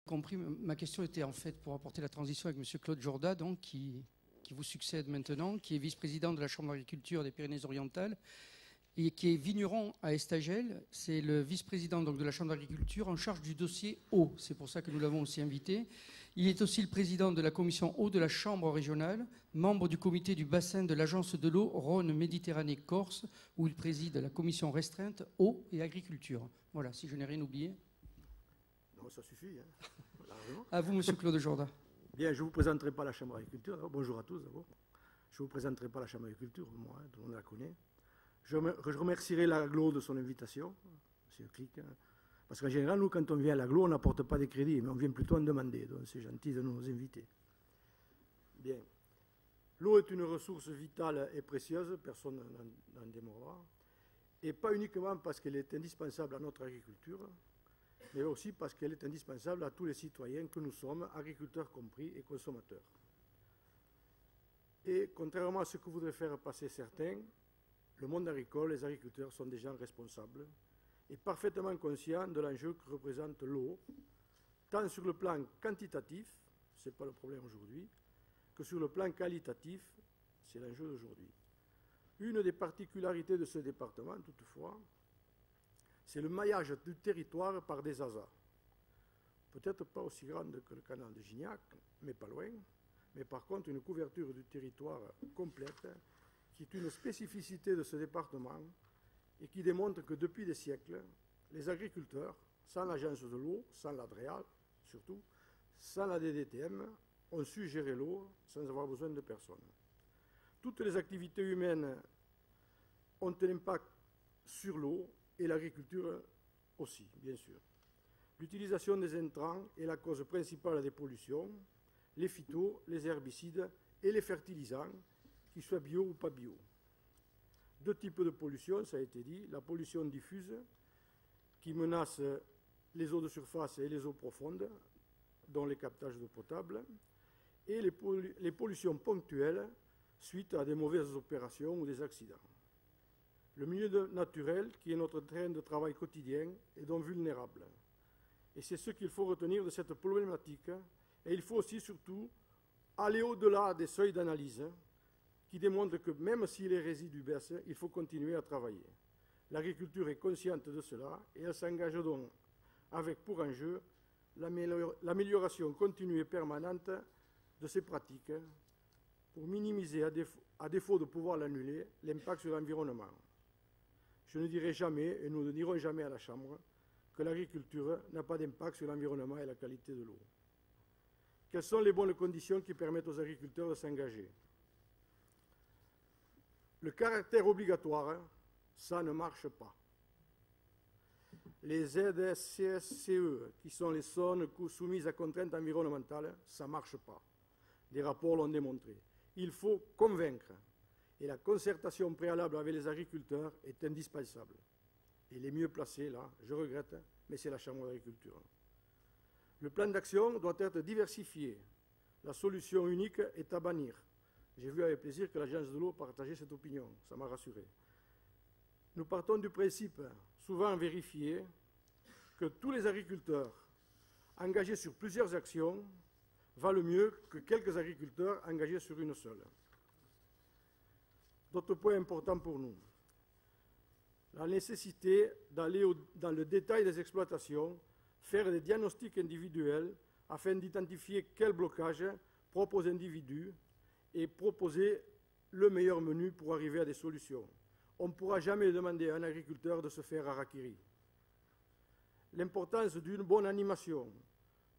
compris, ma question était en fait pour apporter la transition avec M. Claude Jorda, donc, qui vous succède maintenant, qui est vice-président de la Chambre d'agriculture des Pyrénées-Orientales et qui est vigneron à Estagel. C'est le vice-président de la Chambre d'agriculture en charge du dossier eau. C'est pour ça que nous l'avons aussi invité. Il est aussi le président de la commission eau de la Chambre régionale, membre du comité du bassin de l'Agence de l'eau Rhône-Méditerranée-Corse, où il préside la commission restreinte eau et agriculture. Voilà, si je n'ai rien oublié. Non, ça suffit. Hein. À vous, M. Claude Jorda. Bien, je ne vous présenterai pas la Chambre d'agriculture. Bonjour à tous d'abord. Je ne vous présenterai pas la Chambre d'agriculture, moi, hein, tout le monde la connaît. Je remercierai l'AGLO de son invitation, M. Cric, parce qu'en général, nous, quand on vient à l'AGLO, on n'apporte pas des crédits, mais on vient plutôt en demander, donc c'est gentil de nous inviter. Bien. L'eau est une ressource vitale et précieuse, personne n'en démordra, et pas uniquement parce qu'elle est indispensable à notre agriculture, mais aussi parce qu'elle est indispensable à tous les citoyens que nous sommes, agriculteurs compris et consommateurs. Et contrairement à ce que voudraient faire passer certains, le monde agricole, les agriculteurs sont des gens responsables et parfaitement conscients de l'enjeu que représente l'eau, tant sur le plan quantitatif, ce n'est pas le problème aujourd'hui, que sur le plan qualitatif, c'est l'enjeu d'aujourd'hui. Une des particularités de ce département, toutefois, c'est le maillage du territoire par des ASA. Peut-être pas aussi grande que le canal de Gignac, mais pas loin, mais par contre une couverture du territoire complète, qui est une spécificité de ce département et qui démontre que depuis des siècles, les agriculteurs, sans l'agence de l'eau, sans l'ADREAL surtout, sans la DDTM, ont su gérer l'eau sans avoir besoin de personne. Toutes les activités humaines ont un impact sur l'eau et l'agriculture aussi, bien sûr. L'utilisation des intrants est la cause principale des pollutions, les phytos, les herbicides et les fertilisants, qu'ils soient bio ou pas bio. Deux types de pollution, ça a été dit. La pollution diffuse, qui menace les eaux de surface et les eaux profondes, dont les captages d'eau potable, et les pollutions ponctuelles, suite à des mauvaises opérations ou des accidents. Le milieu naturel, qui est notre terrain de travail quotidien, est donc vulnérable. Et c'est ce qu'il faut retenir de cette problématique. Et il faut aussi, surtout, aller au-delà des seuils d'analyse, qui démontre que même si les résidus baissent, il faut continuer à travailler. L'agriculture est consciente de cela et elle s'engage donc avec pour enjeu l'amélioration continue et permanente de ces pratiques pour minimiser, à défaut de pouvoir l'annuler, l'impact sur l'environnement. Je ne dirai jamais, et nous ne dirons jamais à la Chambre, que l'agriculture n'a pas d'impact sur l'environnement et la qualité de l'eau. Quelles sont les bonnes conditions qui permettent aux agriculteurs de s'engager ? Le caractère obligatoire, ça ne marche pas. Les ZSCSE, qui sont les zones soumises à contraintes environnementales, ça ne marche pas. Des rapports l'ont démontré. Il faut convaincre. Et la concertation préalable avec les agriculteurs est indispensable. Et les mieux placés, là, je regrette, mais c'est la Chambre d'agriculture. Le plan d'action doit être diversifié. La solution unique est à bannir. J'ai vu avec plaisir que l'Agence de l'eau partageait cette opinion. Ça m'a rassuré. Nous partons du principe, souvent vérifié, que tous les agriculteurs engagés sur plusieurs actions valent mieux que quelques agriculteurs engagés sur une seule. D'autres points importants pour nous. La nécessité d'aller dans le détail des exploitations, faire des diagnostics individuels afin d'identifier quel blocage propre aux individus et proposer le meilleur menu pour arriver à des solutions. On ne pourra jamais demander à un agriculteur de se faire harakiri. L'importance d'une bonne animation,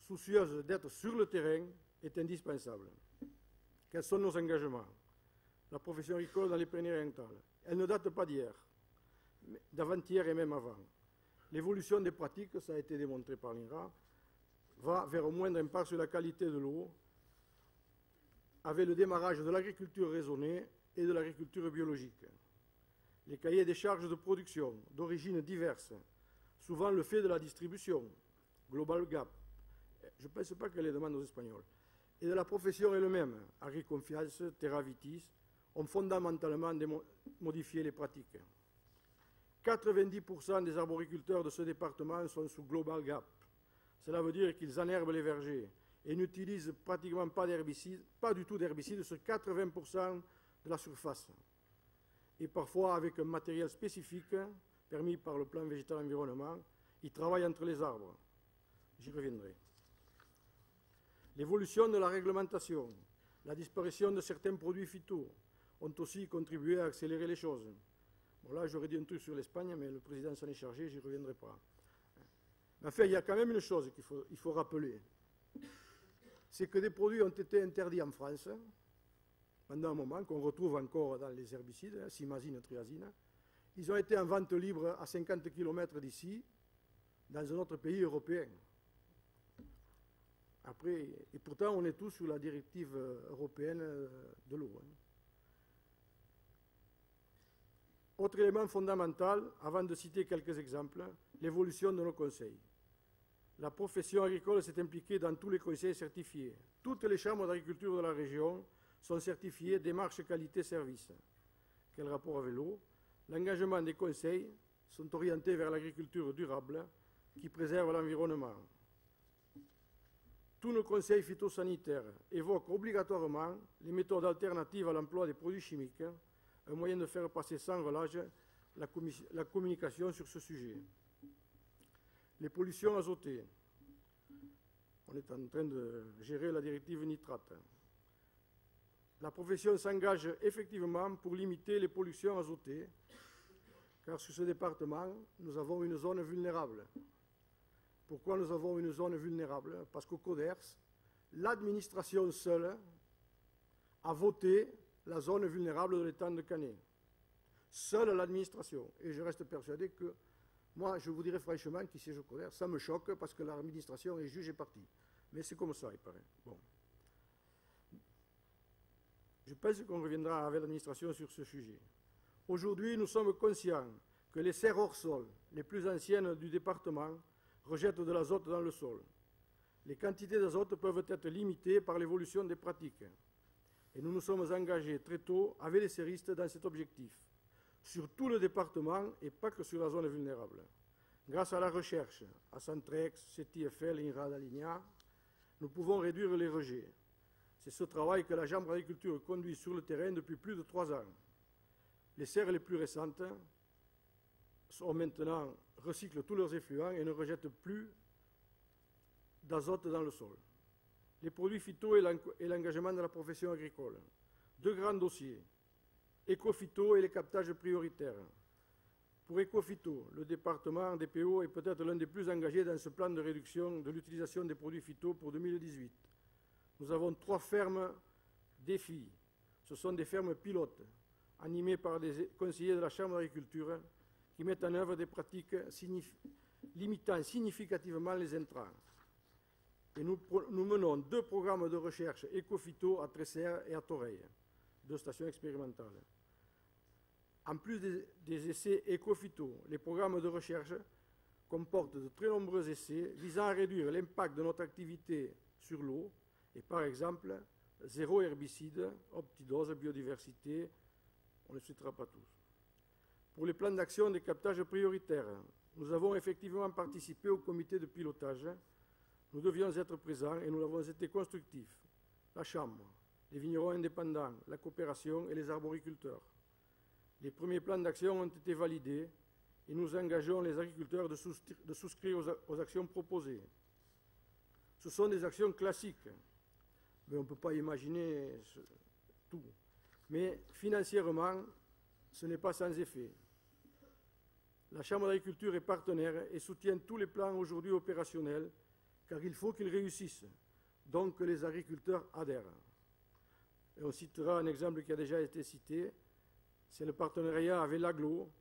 soucieuse d'être sur le terrain, est indispensable. Quels sont nos engagements? La profession agricole dans les Pyrénées-Orientales, elle ne date pas d'hier, d'avant-hier et même avant. L'évolution des pratiques, ça a été démontré par l'INRA, va vers un moindre impact sur la qualité de l'eau, avec le démarrage de l'agriculture raisonnée et de l'agriculture biologique. Les cahiers des charges de production, d'origine diverse, souvent le fait de la distribution, Global Gap, je ne pense pas qu'elle les demande aux Espagnols, et de la profession elle-même, Agriconfiance, Terravitis, ont fondamentalement modifié les pratiques. 90% des arboriculteurs de ce département sont sous Global Gap, Cela veut dire qu'ils enherbent les vergers et n'utilisent pratiquement pas d'herbicides, pas du tout d'herbicides sur 80% de la surface. Et parfois avec un matériel spécifique permis par le plan végétal environnement, ils travaillent entre les arbres. J'y reviendrai. L'évolution de la réglementation, la disparition de certains produits phyto ont aussi contribué à accélérer les choses. Bon, là, j'aurais dit un truc sur l'Espagne, mais le président s'en est chargé, j'y reviendrai pas. Enfin, il y a quand même une chose qu'il faut rappeler. C'est que des produits ont été interdits en France pendant un moment, qu'on retrouve encore dans les herbicides, simazine, triazine. Ils ont été en vente libre à 50 km d'ici, dans un autre pays européen. Après, et pourtant, on est tous sous la directive européenne de l'eau. Autre élément fondamental, avant de citer quelques exemples, l'évolution de nos conseils. La profession agricole s'est impliquée dans tous les conseils certifiés. Toutes les chambres d'agriculture de la région sont certifiées démarche qualité-service. Quel rapport avec l'eau? L'engagement des conseils sont orientés vers l'agriculture durable qui préserve l'environnement. Tous nos conseils phytosanitaires évoquent obligatoirement les méthodes alternatives à l'emploi des produits chimiques, un moyen de faire passer sans relâche la communication sur ce sujet. Les pollutions azotées. On est en train de gérer la directive nitrate. La profession s'engage effectivement pour limiter les pollutions azotées, car sur ce département, nous avons une zone vulnérable. Pourquoi nous avons une zone vulnérable? Parce qu'au CODERS, l'administration seule a voté la zone vulnérable de l'étang de Canet. Seule l'administration. Et je reste persuadé que, moi, je vous dirais franchement, qui siège au CODERS, ça me choque parce que l'administration est juge et partie. Mais c'est comme ça, il paraît. Bon. Je pense qu'on reviendra avec l'administration sur ce sujet. Aujourd'hui, nous sommes conscients que les serres hors sol, les plus anciennes du département, rejettent de l'azote dans le sol. Les quantités d'azote peuvent être limitées par l'évolution des pratiques. Et nous nous sommes engagés très tôt avec les serristes dans cet objectif, sur tout le département et pas que sur la zone vulnérable. Grâce à la recherche, à Centrex, CTFL, INRAD, Aligna, nous pouvons réduire les rejets. C'est ce travail que la Chambre d'agriculture conduit sur le terrain depuis plus de 3 ans. Les serres les plus récentes sont maintenant recyclent tous leurs effluents et ne rejettent plus d'azote dans le sol. Les produits phyto et l'engagement de la profession agricole. 2 grands dossiers, éco-phyto et les captages prioritaires. Pour éco-phyto, le département des PO est peut-être l'un des plus engagés dans ce plan de réduction de l'utilisation des produits phyto pour 2018. Nous avons 3 fermes défis. Ce sont des fermes pilotes, animées par des conseillers de la Chambre d'agriculture, qui mettent en œuvre des pratiques limitant significativement les intrants. Et nous menons 2 programmes de recherche éco-phyto à Tresserre et à Toreil, 2 stations expérimentales. En plus des essais éco-phyto, les programmes de recherche comportent de très nombreux essais visant à réduire l'impact de notre activité sur l'eau et par exemple, 0 herbicide, optidose, biodiversité, on ne les citera pas tous. Pour les plans d'action des captages prioritaires, nous avons effectivement participé au comité de pilotage. Nous devions être présents et nous l'avons été constructifs. La Chambre, les vignerons indépendants, la coopération et les arboriculteurs. Les premiers plans d'action ont été validés et nous engageons les agriculteurs de souscrire aux actions proposées. Ce sont des actions classiques, mais on ne peut pas imaginer tout. Mais financièrement, ce n'est pas sans effet. La Chambre d'agriculture est partenaire et soutient tous les plans aujourd'hui opérationnels, car il faut qu'ils réussissent, donc que les agriculteurs adhèrent. Et on citera un exemple qui a déjà été cité, c'est le partenariat avec l'AGLO.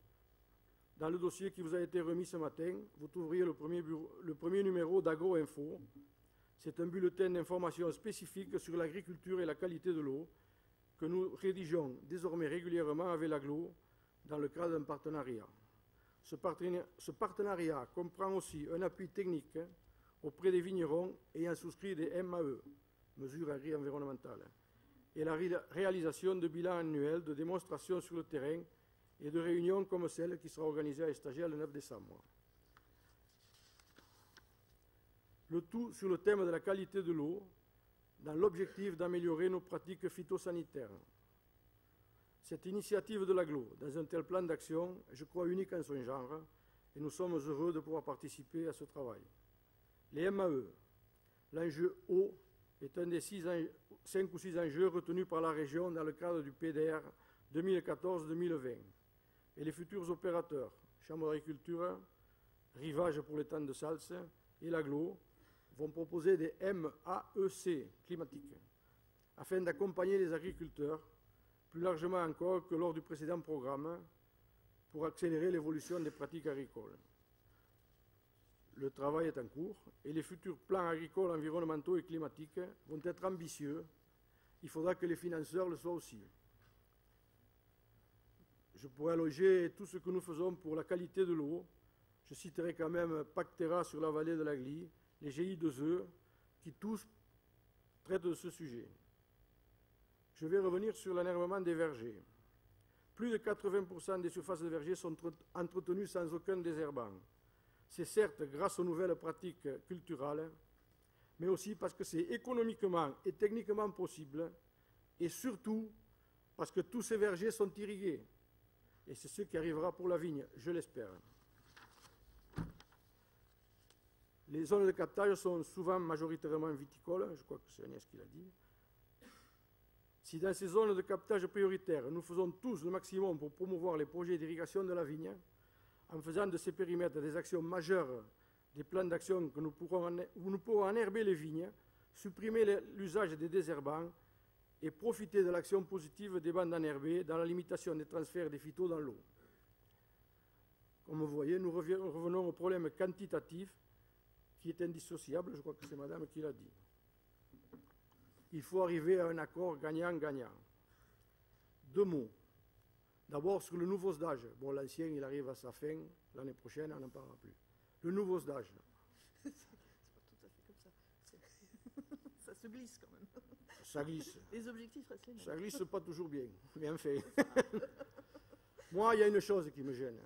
Dans le dossier qui vous a été remis ce matin, vous trouveriez le premier numéro d'Agro-Info. C'est un bulletin d'information spécifique sur l'agriculture et la qualité de l'eau que nous rédigeons désormais régulièrement avec l'AGLO dans le cadre d'un partenariat. Ce partenariat comprend aussi un appui technique auprès des vignerons ayant souscrit des MAE, mesures agri-environnementales, et la réalisation de bilans annuels de démonstrations sur le terrain et de réunions comme celle qui sera organisée à Estagel le 9 décembre. Le tout sur le thème de la qualité de l'eau, dans l'objectif d'améliorer nos pratiques phytosanitaires. Cette initiative de l'AGLO, dans un tel plan d'action, est, je crois, unique en son genre, et nous sommes heureux de pouvoir participer à ce travail. Les MAE, l'enjeu eau est un des 5 ou 6 enjeux retenus par la région dans le cadre du PDR 2014-2020. Et les futurs opérateurs, Chambre d'agriculture, Rivage pour les temps de Salse et l'AGLO, vont proposer des MAEC climatiques, afin d'accompagner les agriculteurs, plus largement encore que lors du précédent programme, pour accélérer l'évolution des pratiques agricoles. Le travail est en cours et les futurs plans agricoles, environnementaux et climatiques vont être ambitieux. Il faudra que les financeurs le soient aussi. Je pourrais allonger tout ce que nous faisons pour la qualité de l'eau. Je citerai quand même Pactera sur la vallée de la Glie, les GI2E, qui tous traitent de ce sujet. Je vais revenir sur l'enherbement des vergers. Plus de 80% des surfaces de vergers sont entretenues sans aucun désherbant. C'est certes grâce aux nouvelles pratiques culturales, mais aussi parce que c'est économiquement et techniquement possible, et surtout parce que tous ces vergers sont irrigués. Et c'est ce qui arrivera pour la vigne, je l'espère. Les zones de captage sont souvent majoritairement viticoles, je crois que c'est Agnès qui l'a dit. Si dans ces zones de captage prioritaires, nous faisons tous le maximum pour promouvoir les projets d'irrigation de la vigne, en faisant de ces périmètres des actions majeures, des plans d'action où nous pourrons enherber les vignes, supprimer l'usage des désherbants et profiter de l'action positive des bandes enherbées dans la limitation des transferts des phytos dans l'eau. Comme vous voyez, nous revenons au problème quantitatif qui est indissociable, je crois que c'est madame qui l'a dit. Il faut arriver à un accord gagnant-gagnant. 2 mots. D'abord, sur le nouveau SDAGE. Bon, l'ancien, il arrive à sa fin. L'année prochaine, on n'en parlera plus. Le nouveau SDAGE. C'est pas tout à fait comme ça. Ça se glisse quand même. Ça glisse. Les objectifs restent les mêmes. Ça glisse pas toujours bien. Bien fait. Moi, il y a une chose qui me gêne.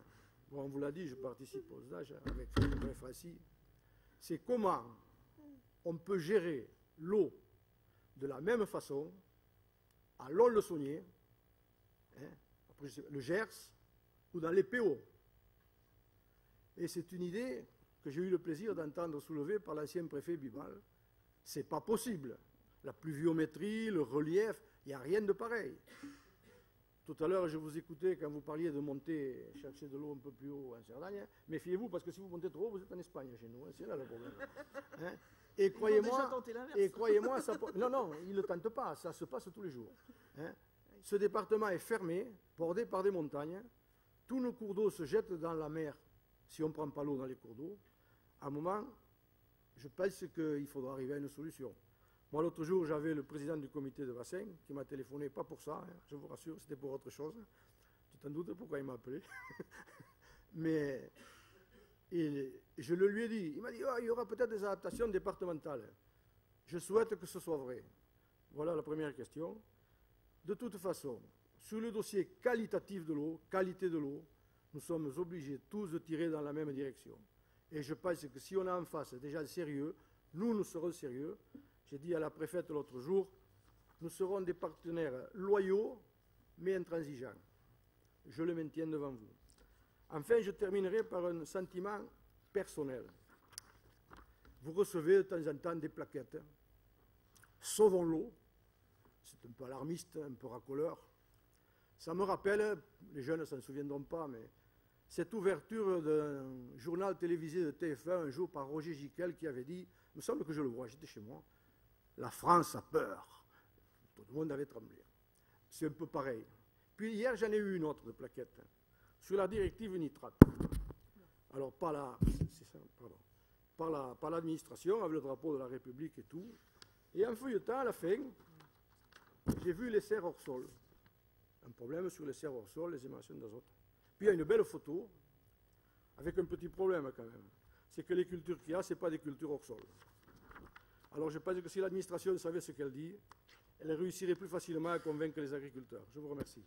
Bon, on vous l'a dit, je participe au SDAGE avec Philippe Fassi. C'est comment on peut gérer l'eau de la même façon à Lons-le-Saunier, le Gers ou dans les PO. Et c'est une idée que j'ai eu le plaisir d'entendre soulever par l'ancien préfet Bibal. Ce n'est pas possible. La pluviométrie, le relief, il n'y a rien de pareil. Tout à l'heure, je vous écoutais quand vous parliez de monter, chercher de l'eau un peu plus haut en Cerdagne. Méfiez-vous, parce que si vous montez trop haut, vous êtes en Espagne chez nous. C'est là le problème. Hein? Et croyez-moi, ça... Non, il ne le tente pas, ça se passe tous les jours. Hein? Ce département est fermé, bordé par des montagnes. Tous nos cours d'eau se jettent dans la mer si on ne prend pas l'eau dans les cours d'eau. À un moment, je pense qu'il faudra arriver à une solution. Moi, l'autre jour, j'avais le président du comité de bassin qui m'a téléphoné, pas pour ça, hein, je vous rassure, c'était pour autre chose. Tu t'en doutes pourquoi il m'a appelé. Mais je le lui ai dit. Il m'a dit, oh, il y aura peut-être des adaptations départementales. Je souhaite que ce soit vrai. Voilà la première question. De toute façon, sur le dossier qualitatif de l'eau, qualité de l'eau, nous sommes obligés tous de tirer dans la même direction. Et je pense que si on a en face des gens sérieux, nous serons sérieux. J'ai dit à la préfète l'autre jour, nous serons des partenaires loyaux, mais intransigeants. Je le maintiens devant vous. Enfin, je terminerai par un sentiment personnel. Vous recevez de temps en temps des plaquettes. Sauvons l'eau. C'est un peu alarmiste, un peu racoleur. Ça me rappelle, les jeunes ne s'en souviendront pas, mais cette ouverture d'un journal télévisé de TF1 un jour par Roger Giquel qui avait dit, il me semble que je le vois, j'étais chez moi, la France a peur. Tout le monde avait tremblé. C'est un peu pareil. Puis hier, j'en ai eu une autre de plaquette sur la directive nitrate. Alors, par l'administration, avec le drapeau de la République et tout. Et en feuilletant, à la fin, j'ai vu les serres hors sol. Un problème sur les serres hors sol, les émanations d'azote. Puis il y a une belle photo, avec un petit problème quand même. C'est que les cultures qu'il y a, ce n'est pas des cultures hors sol. Alors je pense que si l'administration savait ce qu'elle dit, elle réussirait plus facilement à convaincre les agriculteurs. Je vous remercie.